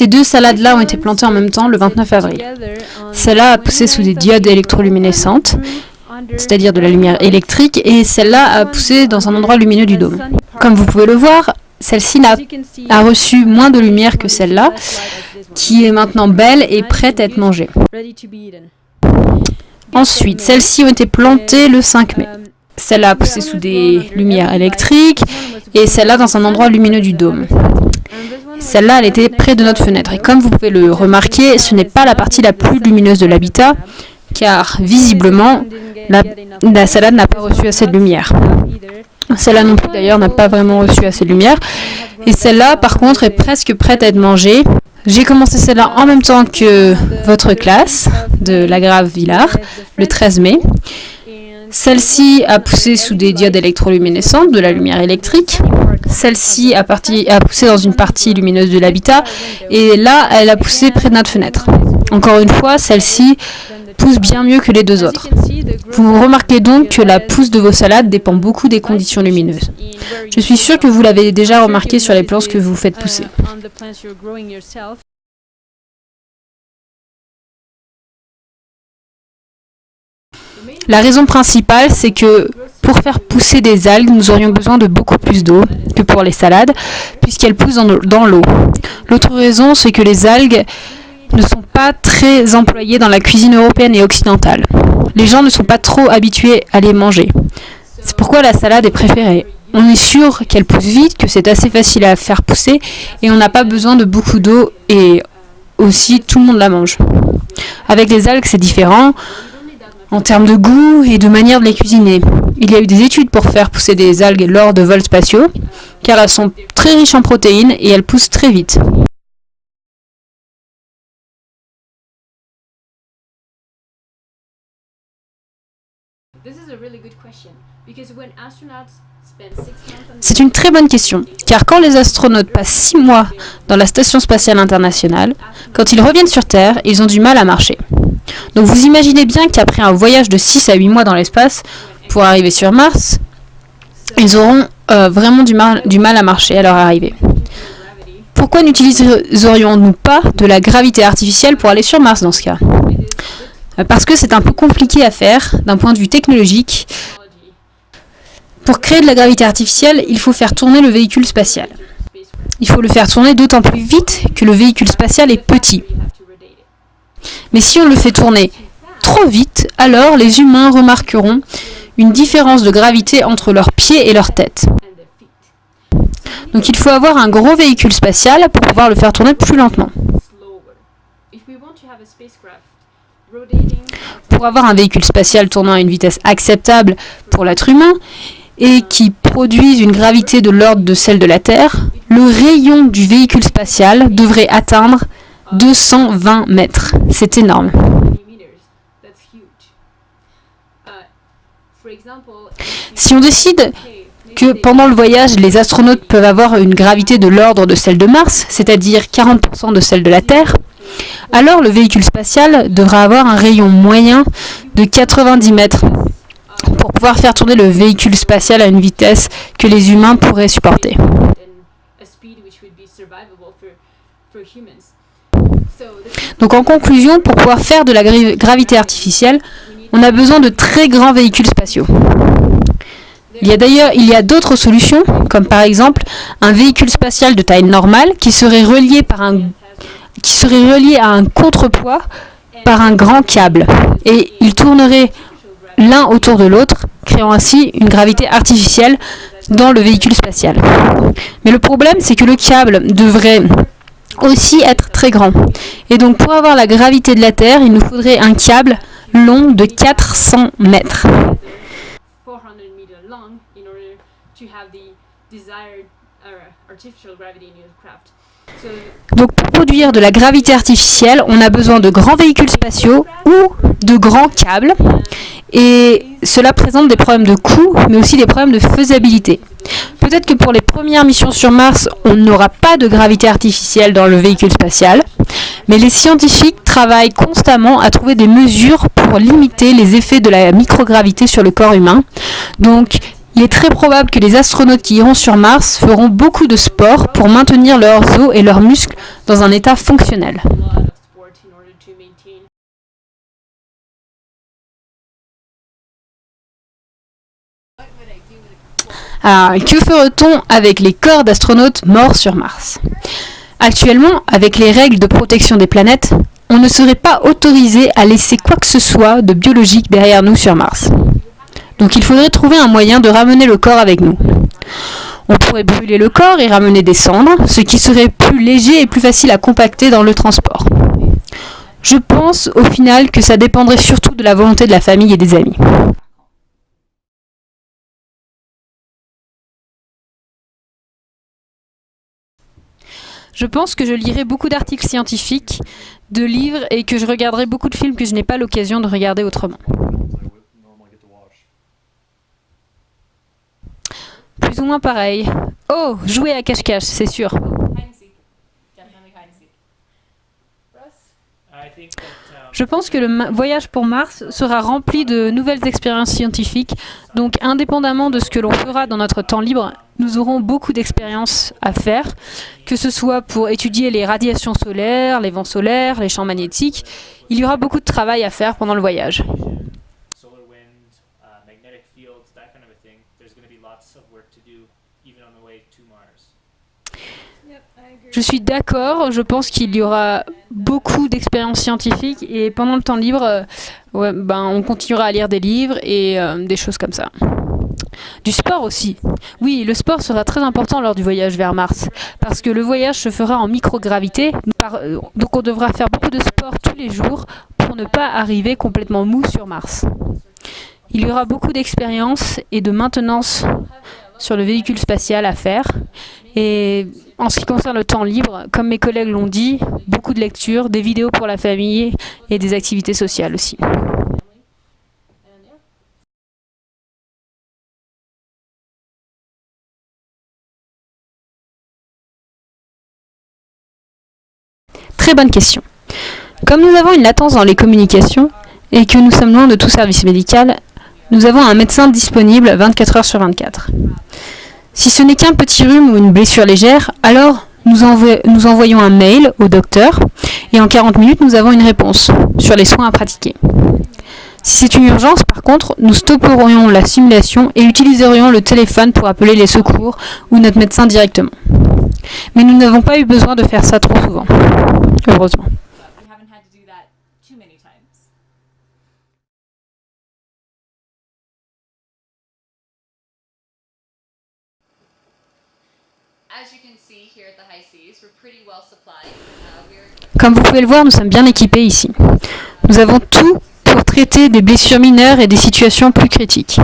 Ces deux salades-là ont été plantées en même temps le 29 avril. Celle-là a poussé sous des diodes électroluminescentes, c'est-à-dire de la lumière électrique, et celle-là a poussé dans un endroit lumineux du dôme. Comme vous pouvez le voir, celle-ci a reçu moins de lumière que celle-là, qui est maintenant belle et prête à être mangée. Ensuite, celles-ci ont été plantées le 5 mai. Celle-là a poussé sous des lumières électriques et celle-là dans un endroit lumineux du dôme. Celle-là, elle était près de notre fenêtre. Et comme vous pouvez le remarquer, ce n'est pas la partie la plus lumineuse de l'habitat, car visiblement, la salade n'a pas reçu assez de lumière. Celle-là non plus d'ailleurs n'a pas vraiment reçu assez de lumière. Et celle-là, par contre, est presque prête à être mangée. J'ai commencé celle-là en même temps que votre classe de la Grave Villars, le 13 mai. Celle-ci a poussé sous des diodes électroluminescentes, de la lumière électrique. Celle-ci a poussé dans une partie lumineuse de l'habitat. Et là, elle a poussé près de notre fenêtre. Encore une fois, celle-ci pousse bien mieux que les deux autres. Vous remarquez donc que la pousse de vos salades dépend beaucoup des conditions lumineuses. Je suis sûre que vous l'avez déjà remarqué sur les plantes que vous faites pousser. La raison principale, c'est que pour faire pousser des algues, nous aurions besoin de beaucoup plus d'eau que pour les salades, puisqu'elles poussent dans l'eau. L'autre raison, c'est que les algues ne sont pas très employées dans la cuisine européenne et occidentale. Les gens ne sont pas trop habitués à les manger. C'est pourquoi la salade est préférée. On est sûr qu'elle pousse vite, que c'est assez facile à faire pousser, et on n'a pas besoin de beaucoup d'eau, et aussi tout le monde la mange. Avec les algues, c'est différent. En termes de goût et de manière de les cuisiner. Il y a eu des études pour faire pousser des algues lors de vols spatiaux, car elles sont très riches en protéines et elles poussent très vite. C'est une très bonne question, car quand les astronautes passent 6 mois dans la Station spatiale internationale, quand ils reviennent sur Terre, ils ont du mal à marcher. Donc vous imaginez bien qu'après un voyage de 6 à 8 mois dans l'espace, pour arriver sur Mars, ils auront vraiment du mal à marcher à leur arrivée. Pourquoi n'utiliserions-nous pas de la gravité artificielle pour aller sur Mars dans ce cas ? Parce que c'est un peu compliqué à faire d'un point de vue technologique. Pour créer de la gravité artificielle, il faut faire tourner le véhicule spatial. Il faut le faire tourner d'autant plus vite que le véhicule spatial est petit. Mais si on le fait tourner trop vite, alors les humains remarqueront une différence de gravité entre leurs pieds et leur tête. Donc il faut avoir un gros véhicule spatial pour pouvoir le faire tourner plus lentement. Pour avoir un véhicule spatial tournant à une vitesse acceptable pour l'être humain et qui produise une gravité de l'ordre de celle de la Terre, le rayon du véhicule spatial devrait atteindre 220 mètres. C'est énorme. Si on décide que pendant le voyage, les astronautes peuvent avoir une gravité de l'ordre de celle de Mars, c'est-à-dire 40% de celle de la Terre, alors le véhicule spatial devra avoir un rayon moyen de 90 mètres pour pouvoir faire tourner le véhicule spatial à une vitesse que les humains pourraient supporter. Donc en conclusion, pour pouvoir faire de la gravité artificielle, on a besoin de très grands véhicules spatiaux. Il y a d'autres solutions, comme par exemple un véhicule spatial de taille normale qui serait relié à un contrepoids par un grand câble. Et ils tourneraient l'un autour de l'autre, créant ainsi une gravité artificielle dans le véhicule spatial. Mais le problème, c'est que le câble devrait aussi être très grand. Et donc pour avoir la gravité de la Terre, il nous faudrait un câble long de 400 mètres. Donc pour produire de la gravité artificielle, on a besoin de grands véhicules spatiaux ou de grands câbles. Et cela présente des problèmes de coût, mais aussi des problèmes de faisabilité. Peut-être que pour les premières missions sur Mars, on n'aura pas de gravité artificielle dans le véhicule spatial, mais les scientifiques travaillent constamment à trouver des mesures pour limiter les effets de la microgravité sur le corps humain. Donc, Il est très probable que les astronautes qui iront sur Mars feront beaucoup de sport pour maintenir leurs os et leurs muscles dans un état fonctionnel. Alors, que ferait-on avec les corps d'astronautes morts sur Mars? Actuellement, avec les règles de protection des planètes, on ne serait pas autorisé à laisser quoi que ce soit de biologique derrière nous sur Mars. Donc il faudrait trouver un moyen de ramener le corps avec nous. On pourrait brûler le corps et ramener des cendres, ce qui serait plus léger et plus facile à compacter dans le transport. Je pense au final que ça dépendrait surtout de la volonté de la famille et des amis. Je pense que je lirai beaucoup d'articles scientifiques, de livres et que je regarderai beaucoup de films que je n'ai pas l'occasion de regarder autrement. Plus ou moins pareil. Oh, jouer à cache-cache, c'est sûr. Je pense que le voyage pour Mars sera rempli de nouvelles expériences scientifiques, donc indépendamment de ce que l'on fera dans notre temps libre, nous aurons beaucoup d'expériences à faire, que ce soit pour étudier les radiations solaires, les vents solaires, les champs magnétiques. Il y aura beaucoup de travail à faire pendant le voyage. Je suis d'accord, je pense qu'il y aura beaucoup d'expériences scientifiques et pendant le temps libre, on continuera à lire des livres et des choses comme ça. Du sport aussi. Oui, le sport sera très important lors du voyage vers Mars parce que le voyage se fera en microgravité, donc on devra faire beaucoup de sport tous les jours pour ne pas arriver complètement mou sur Mars. Il y aura beaucoup d'expériences et de maintenance sur le véhicule spatial à faire. Et en ce qui concerne le temps libre, comme mes collègues l'ont dit, beaucoup de lectures, des vidéos pour la famille et des activités sociales aussi. Très bonne question. Comme nous avons une latence dans les communications et que nous sommes loin de tout service médical, nous avons un médecin disponible 24 heures sur 24. Si ce n'est qu'un petit rhume ou une blessure légère, alors nous envoyons un mail au docteur et en 40 minutes, nous avons une réponse sur les soins à pratiquer. Si c'est une urgence, par contre, nous stopperions la simulation et utiliserions le téléphone pour appeler les secours ou notre médecin directement. Mais nous n'avons pas eu besoin de faire ça trop souvent, heureusement. Comme vous pouvez le voir, nous sommes bien équipés ici. Nous avons tout pour traiter des blessures mineures et des situations plus critiques.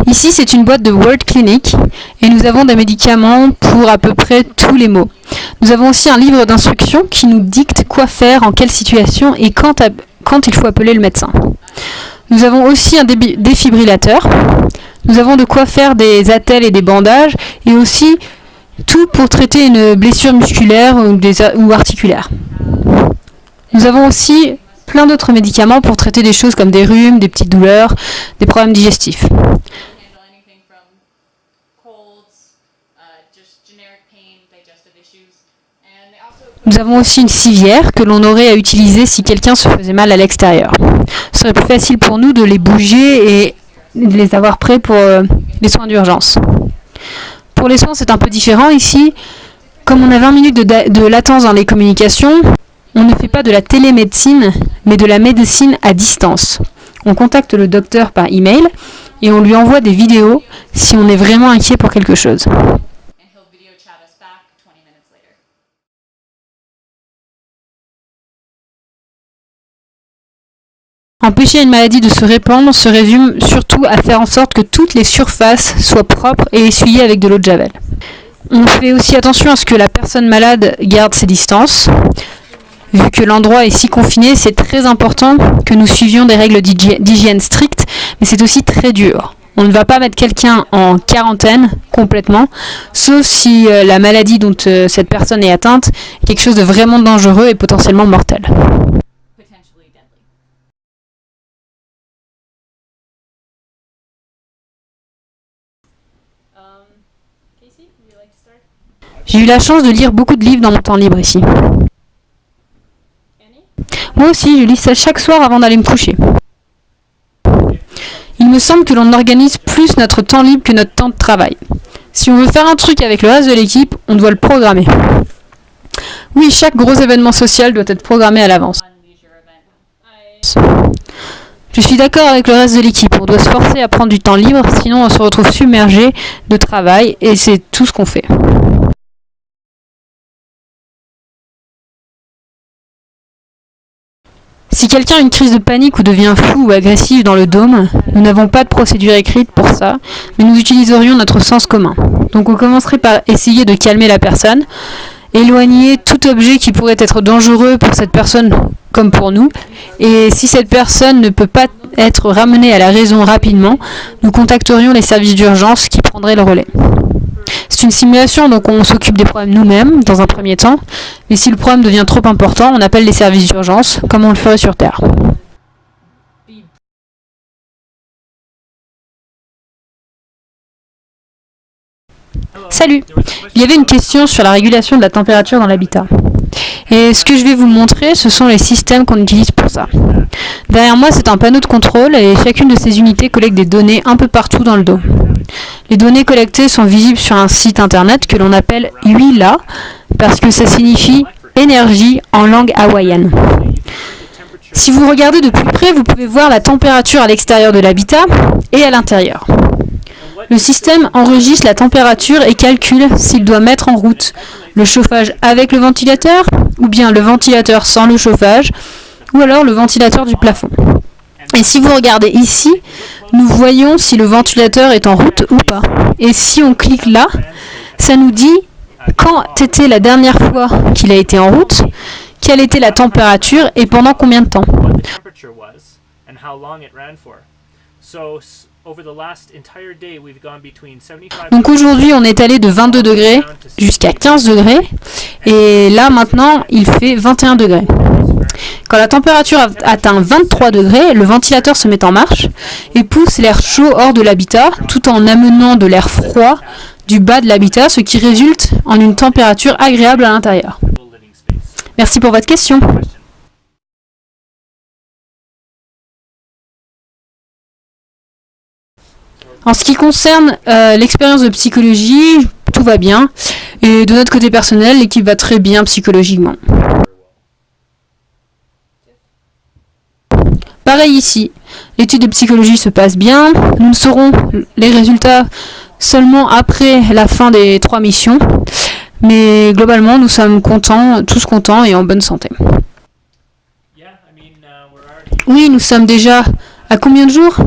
Ici, c'est une boîte de World Clinic et nous avons des médicaments pour à peu près tous les maux. Nous avons aussi un livre d'instructions qui nous dicte quoi faire en quelle situation et quand il faut appeler le médecin. Nous avons aussi un défibrillateur. Nous avons de quoi faire des attelles et des bandages et aussi tout pour traiter une blessure musculaire ou articulaire. Nous avons aussi plein d'autres médicaments pour traiter des choses comme des rhumes, des petites douleurs, des problèmes digestifs. Nous avons aussi une civière que l'on aurait à utiliser si quelqu'un se faisait mal à l'extérieur. Ce serait plus facile pour nous de les bouger et de les avoir prêts pour les soins d'urgence. Pour les soins, c'est un peu différent ici. Comme on a 20 minutes de latence dans les communications, on ne fait pas de la télémédecine, mais de la médecine à distance. On contacte le docteur par email et on lui envoie des vidéos si on est vraiment inquiet pour quelque chose. Empêcher une maladie de se répandre se résume surtout à faire en sorte que toutes les surfaces soient propres et essuyées avec de l'eau de javel. On fait aussi attention à ce que la personne malade garde ses distances. Vu que l'endroit est si confiné, c'est très important que nous suivions des règles d'hygiène strictes, mais c'est aussi très dur. On ne va pas mettre quelqu'un en quarantaine complètement, sauf si la maladie dont cette personne est atteinte est quelque chose de vraiment dangereux et potentiellement mortel. J'ai eu la chance de lire beaucoup de livres dans mon temps libre ici. Moi aussi, je lis ça chaque soir avant d'aller me coucher. Il me semble que l'on organise plus notre temps libre que notre temps de travail. Si on veut faire un truc avec le reste de l'équipe, on doit le programmer. Oui, chaque gros événement social doit être programmé à l'avance. Je suis d'accord avec le reste de l'équipe. On doit se forcer à prendre du temps libre, sinon on se retrouve submergé de travail et c'est tout ce qu'on fait. Si quelqu'un a une crise de panique ou devient fou ou agressif dans le dôme, nous n'avons pas de procédure écrite pour ça, mais nous utiliserions notre sens commun. Donc on commencerait par essayer de calmer la personne, éloigner tout objet qui pourrait être dangereux pour cette personne comme pour nous, et si cette personne ne peut pas être ramenée à la raison rapidement, nous contacterions les services d'urgence qui prendraient le relais. C'est une simulation, donc on s'occupe des problèmes nous-mêmes, dans un premier temps, mais si le problème devient trop important, on appelle les services d'urgence, comme on le ferait sur Terre. Salut! Il y avait une question sur la régulation de la température dans l'habitat. Et ce que je vais vous montrer, ce sont les systèmes qu'on utilise pour ça. Derrière moi, c'est un panneau de contrôle et chacune de ces unités collecte des données un peu partout dans le dôme. Les données collectées sont visibles sur un site internet que l'on appelle UILA, parce que ça signifie énergie en langue hawaïenne. Si vous regardez de plus près, vous pouvez voir la température à l'extérieur de l'habitat et à l'intérieur. Le système enregistre la température et calcule s'il doit mettre en route le chauffage avec le ventilateur, ou bien le ventilateur sans le chauffage, ou alors le ventilateur du plafond. Et si vous regardez ici, nous voyons si le ventilateur est en route ou pas. Et si on clique là, ça nous dit quand était la dernière fois qu'il a été en route, quelle était la température et pendant combien de temps. Donc aujourd'hui, on est allé de 22 degrés jusqu'à 15 degrés. Et là, maintenant, il fait 21 degrés. Quand la température atteint 23 degrés, le ventilateur se met en marche et pousse l'air chaud hors de l'habitat, tout en amenant de l'air froid du bas de l'habitat, ce qui résulte en une température agréable à l'intérieur. Merci pour votre question. En ce qui concerne l'expérience de psychologie, tout va bien. Et de notre côté personnel, l'équipe va très bien psychologiquement. Pareil ici, l'étude de psychologie se passe bien. Nous saurons les résultats seulement après la fin des 3 missions. Mais globalement, nous sommes contents, tous contents et en bonne santé. Oui, nous sommes déjà à combien de jours ?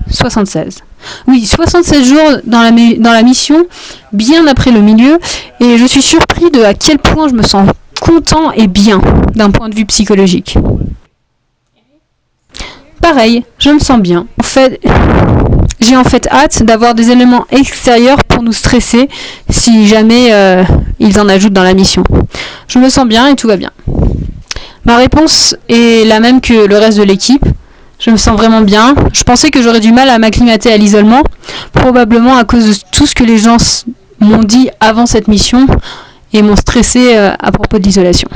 76. Oui, 76 jours dans la mission, bien après le milieu, et je suis surpris de à quel point je me sens content et bien d'un point de vue psychologique. Pareil, je me sens bien. J'ai en fait hâte d'avoir des éléments extérieurs pour nous stresser si jamais ils en ajoutent dans la mission. Je me sens bien et tout va bien. Ma réponse est la même que le reste de l'équipe. Je me sens vraiment bien. Je pensais que j'aurais du mal à m'acclimater à l'isolement, probablement à cause de tout ce que les gens m'ont dit avant cette mission et m'ont stressé à propos de l'isolation.